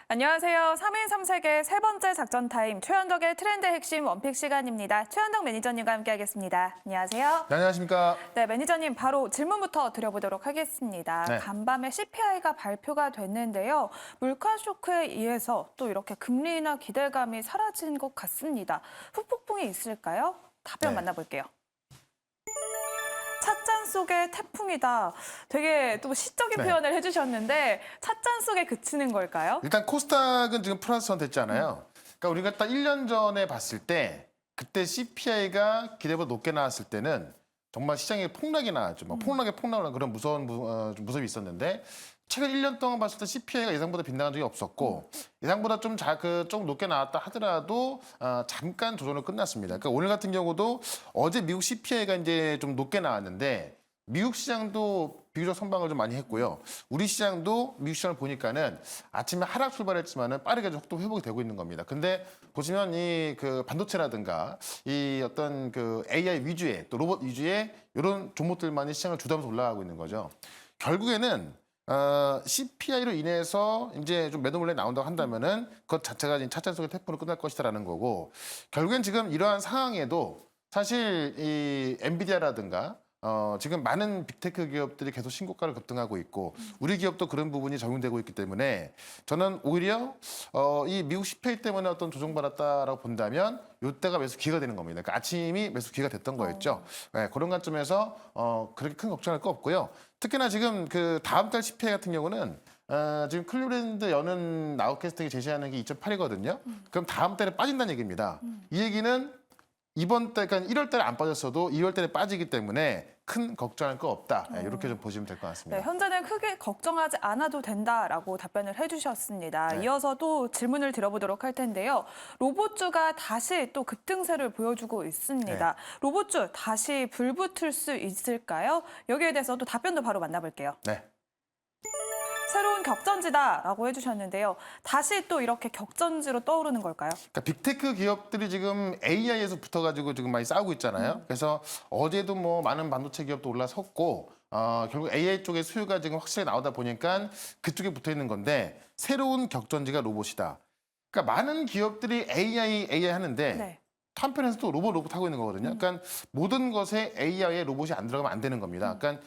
안녕하세요. 3인 3색의 세 번째 작전 타임 최현덕의 트렌드 핵심 원픽 시간입니다. 최현덕 매니저님과 함께하겠습니다. 안녕하세요. 네, 안녕하십니까. 네, 매니저님 바로 질문부터 드려보도록 하겠습니다. 네. 간밤에 CPI가 발표가 됐는데요. 물가 쇼크에 의해서 또 이렇게 금리 인하 기대감이 사라진 것 같습니다. 후폭풍이 있을까요? 답변 네. 만나볼게요. 찻잔 속의 태풍이다. 되게 또 시적인 네. 표현을 해주셨는데 찻잔 속에 그치는 걸까요? 일단 코스닥은 지금 플러스 선 됐잖아요. 그러니까 우리가 딱 1년 전에 봤을 때 그때 CPI가 기대보다 높게 나왔을 때는 정말 시장에 폭락이 나왔죠. 막 폭락하는 그런 무서운 모습이 있었는데 최근 1년 동안 봤을 때 CPI가 예상보다 빗나간 적이 없었고 예상보다 좀 높게 나왔다 하더라도 잠깐 조정으로 끝났습니다. 그러니까 오늘 같은 경우도 어제 미국 CPI가 이제 좀 높게 나왔는데 미국 시장도 비교적 선방을 좀 많이 했고요. 우리 시장도 미국 시장을 보니까는 아침에 하락 출발했지만은 빠르게 속도 회복이 되고 있는 겁니다. 근데 보시면 이 그 반도체라든가 이 어떤 그 AI 위주의 또 로봇 위주의 이런 종목들만이 시장을 주도하면서 올라가고 있는 거죠. 결국에는 CPI로 인해서 이제 좀 매도 물량이 나온다고 한다면은 그것 자체가 이제 차차 속의 태풍으로 끝날 것이다라는 거고 결국엔 지금 이러한 상황에도 사실 이 엔비디아라든가 지금 많은 빅테크 기업들이 계속 신고가를 급등하고 있고 우리 기업도 그런 부분이 적용되고 있기 때문에 저는 오히려 이 미국 CPI 때문에 어떤 조정받았다라고 본다면 이때가 매수 기회가 되는 겁니다. 그러니까 아침이 매수 기회가 됐던 거였죠. 네, 그런 관점에서 그렇게 큰 걱정할 거 없고요. 특히나 지금 그 다음 달 CPI 같은 경우는 지금 클리브랜드 여는 나우캐스팅이 제시하는 게 2.8이거든요. 그럼 다음 달에 빠진다는 얘기입니다. 이 얘기는 이번 달, 그러니까 1월 달에 안 빠졌어도 2월 달에 빠지기 때문에 큰 걱정할 거 없다. 이렇게 좀 보시면 될 것 같습니다. 네, 현재는 크게 걱정하지 않아도 된다라고 답변을 해주셨습니다. 네. 이어서 또 질문을 드려보도록 할 텐데요. 로봇주가 다시 또 급등세를 보여주고 있습니다. 네. 로봇주 다시 불붙을 수 있을까요? 여기에 대해서 또 답변도 바로 만나볼게요. 네. 새로운 격전지다라고 해주셨는데요. 다시 또 이렇게 격전지로 떠오르는 걸까요? 그러니까 빅테크 기업들이 지금 AI에서 붙어가지고 지금 많이 싸우고 있잖아요. 그래서 어제도 뭐 많은 반도체 기업도 올라섰고 결국 AI 쪽의 수요가 지금 확실히 나오다 보니까 그쪽에 붙어 있는 건데 새로운 격전지가 로봇이다. 그러니까 많은 기업들이 AI 하는데 네. 한편에서 또 로봇 하고 있는 거거든요. 그러니까 모든 것에 AI에 로봇이 안 들어가면 안 되는 겁니다. 그러니까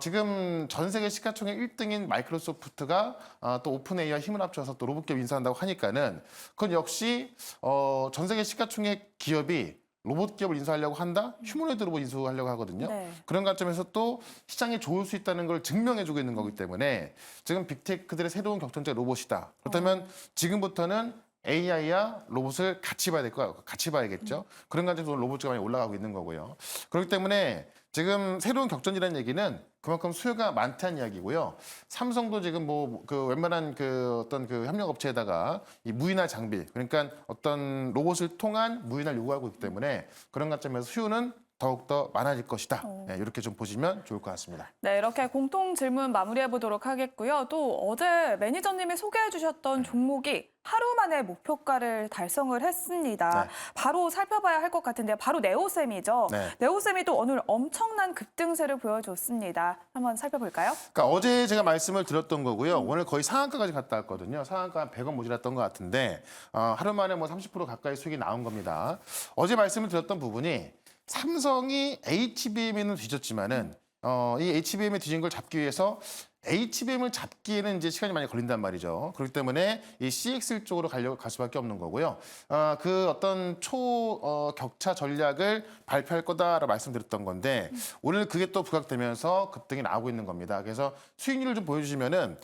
지금 전 세계 시가총액 1등인 마이크로소프트가 또 오픈 AI와 힘을 합쳐서 또 로봇 기업 인수한다고 하니까는 그건 역시 전 세계 시가총액 기업이 로봇 기업을 인수하려고 한다? 휴머노이드 로봇 인수하려고 하거든요. 네. 그런 관점에서 또 시장에 좋을 수 있다는 걸 증명해주고 있는 거기 때문에 지금 빅테크들의 새로운 격전지가 로봇이다. 그렇다면 지금부터는 AI와 로봇을 같이 봐야 될 거야. 같이 봐야겠죠. 그런 관점에서 로봇가 많이 올라가고 있는 거고요. 그렇기 때문에 지금 새로운 격전이라는 얘기는 그만큼 수요가 많다는 이야기고요. 삼성도 지금 뭐 그 웬만한 그 어떤 그 협력업체에다가 이 무인화 장비, 그러니까 어떤 로봇을 통한 무인화를 요구하고 있기 때문에 그런 관점에서 수요는 더욱더 많아질 것이다. 네, 이렇게 좀 보시면 좋을 것 같습니다. 네, 이렇게 공통 질문 마무리해 보도록 하겠고요. 또 어제 매니저님이 소개해 주셨던 종목이 하루 만에 목표가를 달성을 했습니다. 네. 바로 살펴봐야 할 것 같은데요. 바로 네오셈이죠. 네. 네오셈이 또 오늘 엄청난 급등세를 보여줬습니다. 한번 살펴볼까요? 그러니까 어제 제가 말씀을 드렸던 거고요. 오늘 거의 상한가까지 갔다 왔거든요. 상한가 한 100원 모자랐던 것 같은데 하루 만에 뭐 30% 가까이 수익이 나온 겁니다. 어제 말씀을 드렸던 부분이 삼성이 HBM에는 뒤졌지만은 이 HBM에 뒤진 걸 잡기 위해서 HBM을 잡기에는 이제 시간이 많이 걸린단 말이죠. 그렇기 때문에 이 CXL 쪽으로 갈 수밖에 없는 거고요. 그 어떤 격차 전략을 발표할 거다라고 말씀드렸던 건데 오늘 그게 또 부각되면서 급등이 나오고 있는 겁니다. 그래서 수익률을 좀 보여주시면은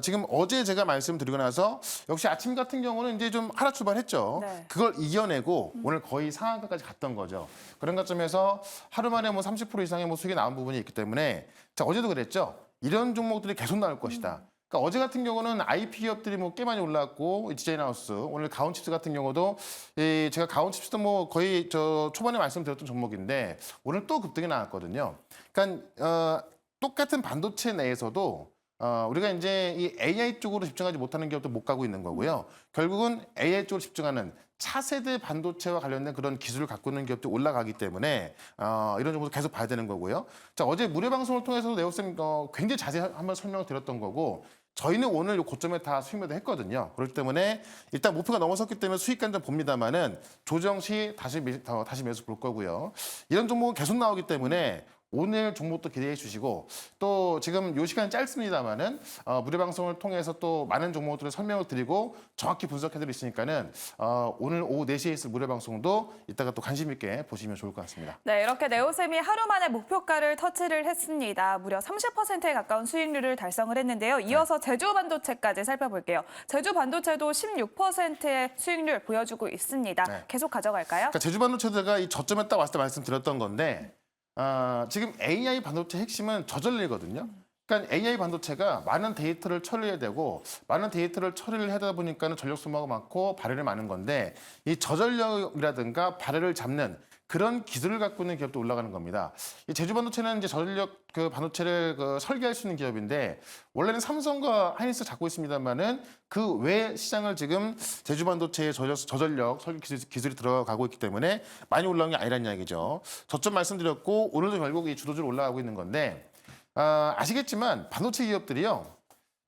지금 어제 제가 말씀드리고 나서 역시 아침 같은 경우는 이제 좀 하락 출발했죠. 네. 그걸 이겨내고 오늘 거의 상한가까지 갔던 거죠. 그런 관점에서 하루 만에 뭐 30% 이상의 뭐 수익이 나온 부분이 있기 때문에 자 어제도 그랬죠. 이런 종목들이 계속 나올 것이다. 그러니까 어제 같은 경우는 IP 기업들이 뭐 꽤 많이 올랐고 디자인하우스 오늘 가온칩스 같은 경우도 제가 가온칩스도 뭐 거의 저 초반에 말씀드렸던 종목인데 오늘 또 급등이 나왔거든요. 그러니까 똑같은 반도체 내에서도 우리가 이제 이 AI 쪽으로 집중하지 못하는 기업도 못 가고 있는 거고요. 결국은 AI 쪽으로 집중하는 차세대 반도체와 관련된 그런 기술을 갖고 있는 기업들이 올라가기 때문에 이런 정보도 계속 봐야 되는 거고요. 자, 어제 무료 방송을 통해서도 네오셈 굉장히 자세히 한번 설명을 드렸던 거고 저희는 오늘 이 고점에 다 수익 매도했거든요. 그렇기 때문에 일단 목표가 넘어섰기 때문에 수익 관점 봅니다만은 조정 시 다시 매수 볼 거고요. 이런 종목은 계속 나오기 때문에 오늘 종목도 기대해 주시고 또 지금 요 시간이 짧습니다만은 무료 방송을 통해서 또 많은 종목들을 설명을 드리고 정확히 분석해 드릴 수 있으니까는 오늘 오후 4시에 있을 무료 방송도 이따가 또 관심 있게 보시면 좋을 것 같습니다. 네, 이렇게 네오셈이 하루 만에 목표가를 터치를 했습니다. 무려 30%에 가까운 수익률을 달성을 했는데요. 이어서 제주 반도체까지 살펴볼게요. 제주 반도체도 16%의 수익률 보여주고 있습니다. 네. 계속 가져갈까요? 그러니까 제주 반도체가 이 저점에 딱 왔을 때 말씀드렸던 건데 지금 AI 반도체 핵심은 저전리거든요. 그러니까 AI 반도체가 많은 데이터를 처리해야 되고 많은 데이터를 처리를 하다 보니까는 전력 소모가 많고 발열이 많은 건데 이 저전력이라든가 발열을 잡는 그런 기술을 갖고 있는 기업도 올라가는 겁니다. 이 제주 반도체는 이제 저전력 그 반도체를 설계할 수 있는 기업인데 원래는 삼성과 하이닉스 잡고 있습니다만은 그 외 시장을 지금 제주 반도체의 저전력 설계 기술이 들어가고 있기 때문에 많이 올라온 게 아니란 이야기죠. 저점 말씀드렸고 오늘도 결국 이 주도주로 올라가고 있는 건데 아시겠지만 반도체 기업들이요.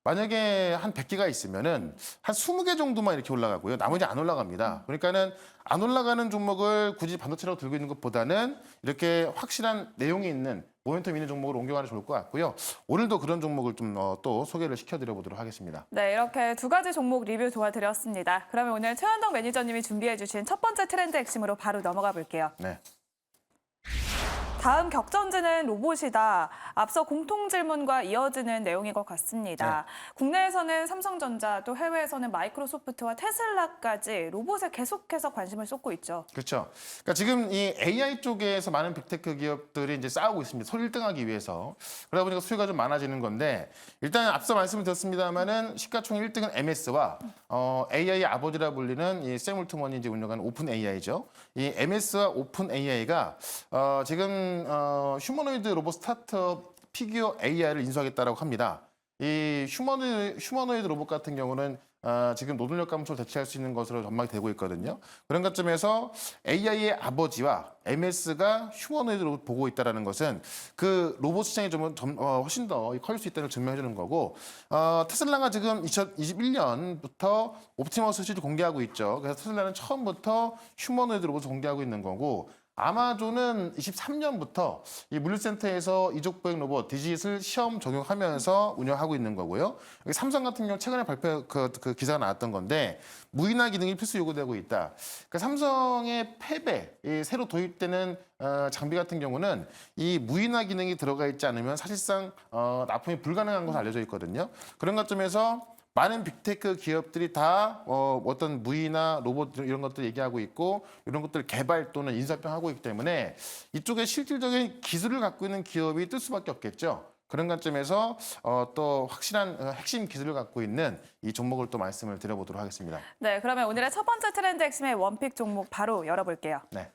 만약에 한 100개가 있으면은 한 20개 정도만 이렇게 올라가고요. 나머지 안 올라갑니다. 그러니까는 안 올라가는 종목을 굳이 반도체라고 들고 있는 것보다는 이렇게 확실한 내용이 있는 모멘텀 있는 종목으로 옮겨가는 게 좋을 것 같고요. 오늘도 그런 종목을 좀 또 소개를 시켜드려 보도록 하겠습니다. 네, 이렇게 두 가지 종목 리뷰 도와드렸습니다. 그러면 오늘 최현덕 매니저님이 준비해 주신 첫 번째 트렌드 핵심으로 바로 넘어가 볼게요. 네. 다음 격전지는 로봇이다. 앞서 공통 질문과 이어지는 내용인 것 같습니다. 국내에서는 삼성전자, 또 해외에서는 마이크로소프트와 테슬라까지 로봇에 계속해서 관심을 쏟고 있죠. 그렇죠. 그러니까 지금 이 AI 쪽에서 많은 빅테크 기업들이 이제 싸우고 있습니다. 서로 1등하기 위해서. 그러다 보니까 수요가 좀 많아지는 건데 일단 앞서 말씀을 드렸습니다만은 시가총 1등은 MS와 AI 아버지라 불리는 이 샘 올트먼이 이제 운영하는 오픈 AI죠. 이 MS와 오픈 AI가 지금 휴머노이드 로봇 스타트업 피규어 AI를 인수하겠다라고 합니다. 이 휴머노이드 로봇 같은 경우는 지금 노동력 감소를 대체할 수 있는 것으로 전망이 되고 있거든요. 그런 관점에서 AI의 아버지와 MS가 휴머노이드 로봇 보고 있다는 것은 그 로봇 시장이 훨씬 더 커질 수 있다는 걸 증명해 주는 거고 테슬라가 지금 2021년부터 옵티머스 실을 공개하고 있죠. 그래서 테슬라는 처음부터 휴머노이드 로봇을 공개하고 있는 거고 아마존은 23년부터 이 물류센터에서 이족보행 로봇 디짓을 시험 적용하면서 운영하고 있는 거고요. 여기 삼성 같은 경우 최근에 발표 그 기사가 나왔던 건데 무인화 기능이 필수 요구되고 있다. 그러니까 삼성의 패배, 이 새로 도입되는 장비 같은 경우는 이 무인화 기능이 들어가 있지 않으면 사실상 납품이 불가능한 것으로 알려져 있거든요. 그런 관점에서 많은 빅테크 기업들이 다 어떤 무인화 로봇 이런 것들 얘기하고 있고 이런 것들 개발 또는 인사평하고 있기 때문에 이쪽에 실질적인 기술을 갖고 있는 기업이 뜰 수밖에 없겠죠. 그런 관점에서 또 확실한 핵심 기술을 갖고 있는 이 종목을 또 말씀을 드려보도록 하겠습니다. 네, 그러면 오늘의 첫 번째 트렌드 핵심의 원픽 종목 바로 열어볼게요. 네.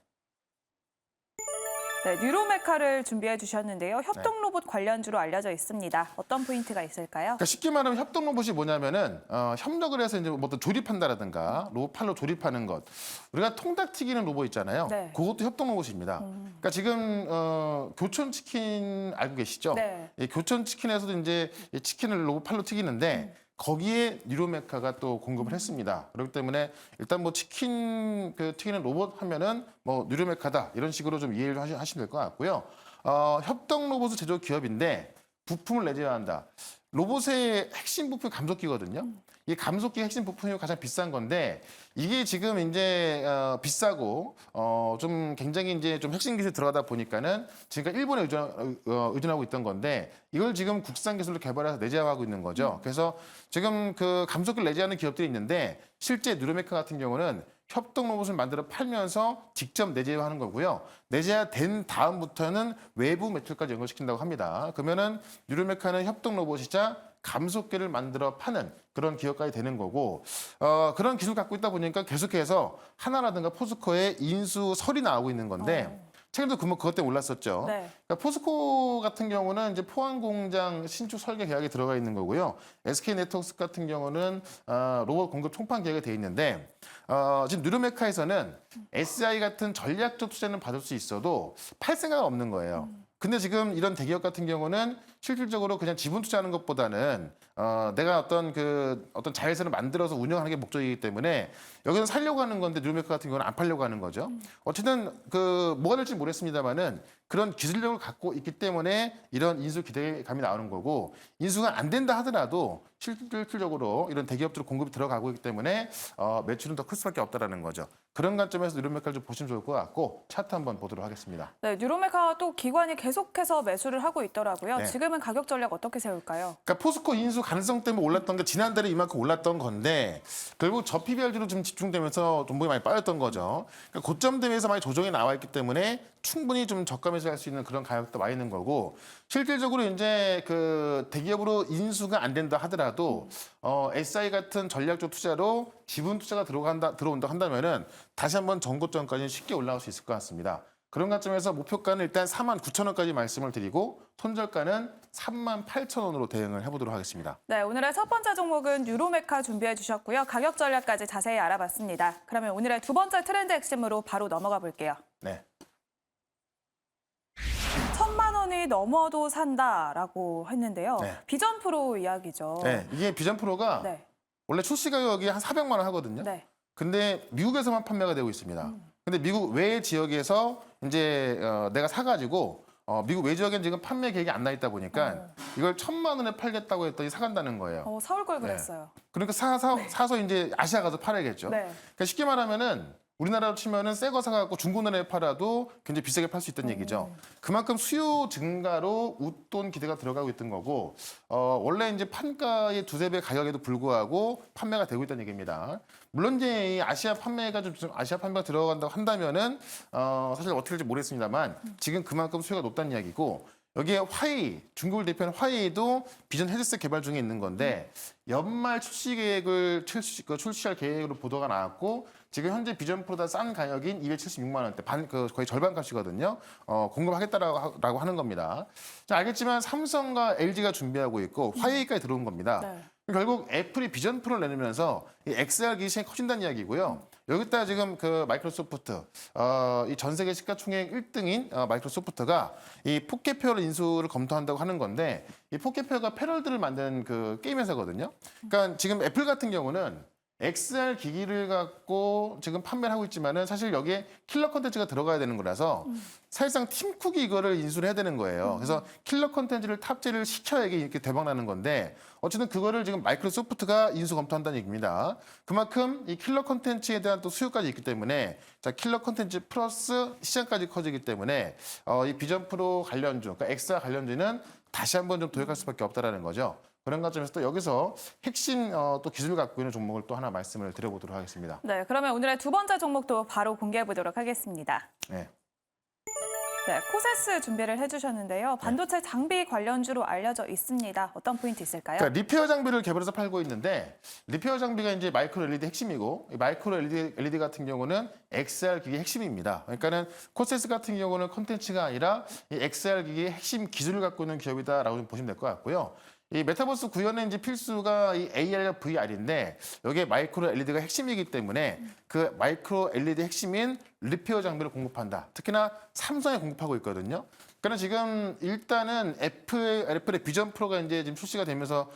네, 뉴로메카를 준비해 주셨는데요. 협동 로봇 관련주로 알려져 있습니다. 어떤 포인트가 있을까요? 그러니까 쉽게 말하면 협동 로봇이 뭐냐면은 협력을 해서 이제 뭐 어떤 조립한다라든가 로봇 팔로 조립하는 것. 우리가 통닭 튀기는 로봇 있잖아요. 네. 그것도 협동 로봇입니다. 그러니까 지금 교촌 치킨 알고 계시죠? 네. 이 교촌 치킨에서도 이제 이 치킨을 로봇 팔로 튀기는데 거기에 뉴로메카가 또 공급을 했습니다. 그렇기 때문에 일단 뭐 치킨 튀기는 로봇 하면은 뭐 뉴로메카다 이런 식으로 좀 이해를 하시면 될 것 같고요. 협동 로봇을 제조업 기업인데 부품을 내줘야 한다. 로봇의 핵심 부품이 감속기거든요. 이 감속기 핵심 부품이 가장 비싼 건데 이게 지금 이제 비싸고 좀 굉장히 이제 좀 핵심 기술이 들어가다 보니까는 지금까지 일본에 의존하고 있던 건데 이걸 지금 국산 기술로 개발해서 내재하고 있는 거죠. 그래서 지금 그 감속기를 내재하는 기업들이 있는데 실제 뉴로메카 같은 경우는 협동 로봇을 만들어 팔면서 직접 내재하는 거고요. 내재된 다음부터는 외부 매출까지 연결시킨다고 합니다. 그러면은 뉴로메카는 협동 로봇이자 감속기를 만들어 파는 그런 기업까지 되는 거고 그런 기술 갖고 있다 보니까 계속해서 하나라든가 포스코의 인수설이 나오고 있는 건데 최근에도 그것 때문에 올랐었죠. 네. 그러니까 포스코 같은 경우는 이제 포항 공장 신축 설계 계약이 들어가 있는 거고요. SK 네트워크스 같은 경우는 로봇 공급 총판 계약이 돼 있는데 지금 뉴로메카에서는 SI 같은 전략적 투자는 받을 수 있어도 팔 생각은 없는 거예요. 근데 지금 이런 대기업 같은 경우는 실질적으로 그냥 지분 투자하는 것보다는 내가 어떤 자회사를 만들어서 운영하는 게 목적이기 때문에 여기서 살려고 하는 건데 뉴로메카 같은 경우는 안 팔려고 하는 거죠. 어쨌든 뭐가 될지 모르겠습니다만은 그런 기술력을 갖고 있기 때문에 이런 인수 기대감이 나오는 거고 인수가 안 된다 하더라도 실질적으로 이런 대기업들 공급이 들어가고 있기 때문에 매출은 더 클 수밖에 없다라는 거죠. 그런 관점에서 뉴로메카를 좀 보시면 좋을 것 같고 차트 한번 보도록 하겠습니다. 네, 뉴로메카 또 기관이 계속해서 매수를 하고 있더라고요. 네. 지금은 가격 전략 어떻게 세울까요? 그러니까 포스코 인수 가능성 때문에 올랐던 게 지난달에 이만큼 올랐던 건데 결국 저 PBR로 좀 집중되면서 돈봉이 많이 빠졌던 거죠. 그러니까 고점 대비해서 많이 조정이 나와 있기 때문에 충분히 좀 저가매수 할 수 있는 그런 가격도 와 있는 거고 실질적으로 이제 그 대기업으로 인수가 안 된다 하더라도 SI 같은 전략적 투자로 지분 투자가 들어온다 한다면은 다시 한번 전고점까지 쉽게 올라올 수 있을 것 같습니다. 그런 관점에서 목표가는 일단 49,000원까지 말씀을 드리고 손절가는 38,000원으로 대응을 해보도록 하겠습니다. 네, 오늘의 첫 번째 종목은 뉴로메카 준비해 주셨고요. 가격 전략까지 자세히 알아봤습니다. 그러면 오늘의 두 번째 트렌드 핵심으로 바로 넘어가 볼게요. 네. 1,000만 원이 넘어도 산다라고 했는데요. 네. 비전 프로 이야기죠. 네, 이게 비전 프로가 네. 원래 출시 가격이 한 400만 원 하거든요. 네. 근데 미국에서만 판매가 되고 있습니다. 근데 미국 외 지역에서 이제 내가 사가지고 미국 외 지역엔 지금 판매 계획이 안 나 있다 보니까 이걸 1,000만 원에 팔겠다고 했더니 사간다는 거예요. 사올 걸 그랬어요. 그러니까 사서 이제 아시아 가서 팔아야겠죠. 네. 그러니까 쉽게 말하면은 우리나라로 치면은 새 거 사갖고 중고나라에 팔아도 굉장히 비싸게 팔 수 있다는 얘기죠. 그만큼 수요 증가로 웃돈 기대가 들어가고 있던 거고 원래 이제 판가의 두세 배 가격에도 불구하고 판매가 되고 있다는 얘기입니다. 물론 이제 이 아시아 판매가 좀 아시아 판매가 들어간다고 한다면은 사실 어떻게 될지 모르겠습니다만 지금 그만큼 수요가 높다는 이야기고 여기에 화웨이, 중국을 대표하는 화웨이도 비전 헤드셋 개발 중에 있는 건데 연말 출시 계획을 출시할 계획으로 보도가 나왔고 지금 현재 비전 프로보다 싼 가격인 276만 원대, 거의 절반 값이거든요. 공급하겠다라고 하는 겁니다. 자, 알겠지만 삼성과 LG가 준비하고 있고 화웨이까지 들어온 겁니다. 네. 결국 애플이 비전 프로를 내놓으면서 이 XR 기술이 커진다는 이야기고요. 여기다 지금 그 마이크로소프트, 이 전 세계 시가총액 1등인 마이크로소프트가 이 포켓페어를 인수를 검토한다고 하는 건데 이 포켓페어가 패럴들을 만드는 그 게임 회사거든요. 그러니까 지금 애플 같은 경우는 XR 기기를 갖고 지금 판매를 하고 있지만은 사실 여기에 킬러 콘텐츠가 들어가야 되는 거라서 사실상 팀쿡이 이거를 인수를 해야 되는 거예요. 그래서 킬러 콘텐츠를 탑재를 시켜야 이게 이렇게 대박 나는 건데 어쨌든 그거를 지금 마이크로소프트가 인수 검토한다는 얘기입니다. 그만큼 이 킬러 콘텐츠에 대한 또 수요까지 있기 때문에 자 킬러 콘텐츠 플러스 시장까지 커지기 때문에 이 비전 프로 관련주, 그러니까 XR 관련주는 다시 한번 좀 도약할 수밖에 없다라는 거죠. 그런 관점에서 또 여기서 핵심 또 기술을 갖고 있는 종목을 또 하나 말씀을 드려보도록 하겠습니다. 네, 그러면 오늘의 두 번째 종목도 바로 공개해 보도록 하겠습니다. 네. 네, 코세스 준비를 해주셨는데요. 반도체 장비 관련주로 알려져 있습니다. 어떤 포인트 있을까요? 그러니까 리페어 장비를 개발해서 팔고 있는데 리페어 장비가 이제 마이크로 LED 핵심이고 이 마이크로 LED 같은 경우는 XR 기기 핵심입니다. 그러니까는 코세스 같은 경우는 콘텐츠가 아니라 이 XR 기기의 핵심 기술을 갖고 있는 기업이다라고 좀 보시면 될 것 같고요. 이 메타버스 구현의 이제 필수가 이 AR과 VR인데 여기에 마이크로 LED가 핵심이기 때문에 그 마이크로 LED 핵심인 리페어 장비를 공급한다. 특히나 삼성에 공급하고 있거든요. 그러니까 지금 일단은 애플의 비전 프로가 이제 지금 출시가 되면서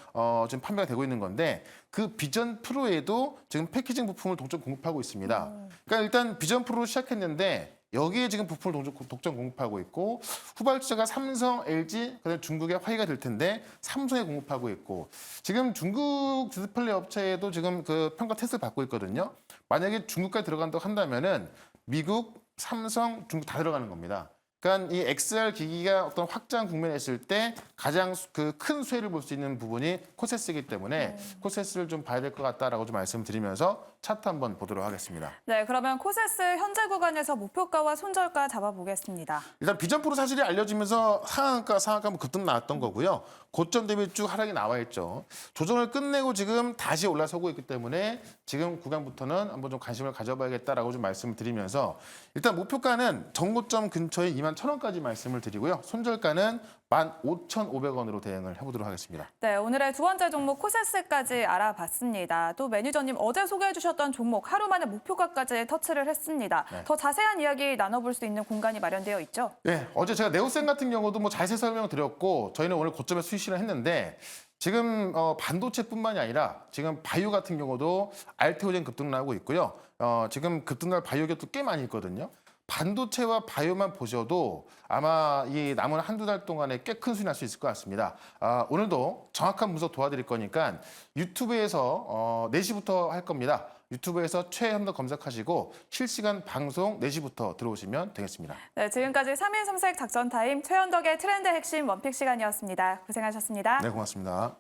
지금 판매가 되고 있는 건데 그 비전 프로에도 지금 패키징 부품을 독점 공급하고 있습니다. 그러니까 일단 비전 프로로 시작했는데 여기에 지금 부품을 독점 공급하고 있고 후발주자가 삼성, LG, 그다음에 중국의 화웨이가 될 텐데 삼성에 공급하고 있고 지금 중국 디스플레이 업체에도 지금 그 평가 테스트를 받고 있거든요. 만약에 중국까지 들어간다고 한다면은 미국, 삼성, 중국 다 들어가는 겁니다. 그러니까 이 XR 기기가 어떤 확장 국면에 있을 때 가장 그 큰 수혜를 볼 수 있는 부분이 코세스이기 때문에 코세스를 좀 봐야 될 것 같다라고 좀 말씀드리면서 차트 한번 보도록 하겠습니다. 네, 그러면 코세스 현재 구간에서 목표가와 손절가 잡아보겠습니다. 일단 비전 프로 사실이 알려지면서 상한가 급등 나왔던 거고요. 고점 대비 쭉 하락이 나와 있죠. 조정을 끝내고 지금 다시 올라서고 있기 때문에 지금 구간부터는 한번 좀 관심을 가져봐야겠다라고 좀 말씀을 드리면서 일단 목표가는 전고점 근처에 21,000원까지 말씀을 드리고요. 손절가는 15,500원으로 대응을 해보도록 하겠습니다. 네, 오늘의 두 번째 종목 코세스까지 알아봤습니다. 또 매니저님 어제 소개해 주셨던 종목 하루 만에 목표가까지 터치를 했습니다. 네. 더 자세한 이야기 나눠볼 수 있는 공간이 마련되어 있죠? 네, 어제 제가 네오센 같은 경우도 뭐 자세히 설명드렸고 저희는 오늘 고점에 수익 실현을 했는데 지금 반도체뿐만이 아니라 지금 바이오 같은 경우도 알테오젠 급등 나오고 있고요. 지금 급등 날 바이오 기업도 꽤 많이 있거든요. 반도체와 바이오만 보셔도 아마 이 남은 한두 달 동안에 꽤 큰 수익 날 수 있을 것 같습니다. 오늘도 정확한 분석 도와드릴 거니까 유튜브에서 4시부터 할 겁니다. 유튜브에서 최현덕 검색하시고 실시간 방송 4시부터 들어오시면 되겠습니다. 네, 지금까지 3일 3색 작전 타임 최현덕의 트렌드 핵심 원픽 시간이었습니다. 고생하셨습니다. 네, 고맙습니다.